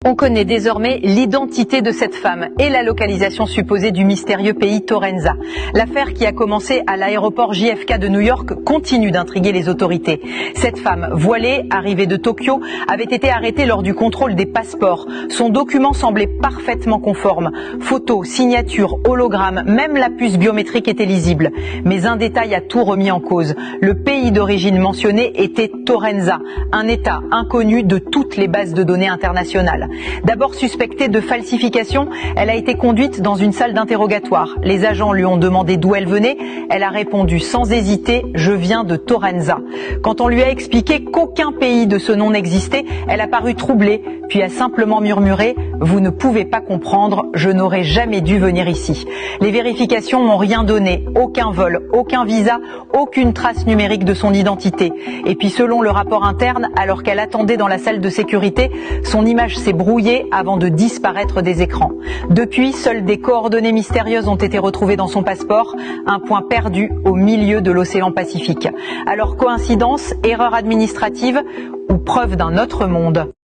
On connaît désormais l'identité de cette femme et la localisation supposée du mystérieux pays Torenza. L'affaire qui a commencé à l'aéroport JFK de New York continue d'intriguer les autorités. Cette femme voilée, arrivée de Tokyo, avait été arrêtée lors du contrôle des passeports. Son document semblait parfaitement conforme. Photos, signatures, hologrammes, même la puce biométrique était lisible. Mais un détail a tout remis en cause. Le pays d'origine mentionné était Torenza, un État inconnu de toutes les bases de données internationales. D'abord suspectée de falsification, elle a été conduite dans une salle d'interrogatoire. Les agents lui ont demandé d'où elle venait. Elle a répondu sans hésiter « Je viens de Torenza ». Quand on lui a expliqué qu'aucun pays de ce nom n'existait, elle a paru troublée, puis a simplement murmuré « Vous ne pouvez pas comprendre, je n'aurais jamais dû venir ici ». Les vérifications n'ont rien donné, aucun vol, aucun visa, aucune trace numérique de son identité. Et puis selon le rapport interne, alors qu'elle attendait dans la salle de sécurité, son image s'est brouillée avant de disparaître des écrans. Depuis, seules des coordonnées mystérieuses ont été retrouvées dans son passeport, un point perdu au milieu de l'océan Pacifique. Alors coïncidence, erreur administrative ou preuve d'un autre monde ?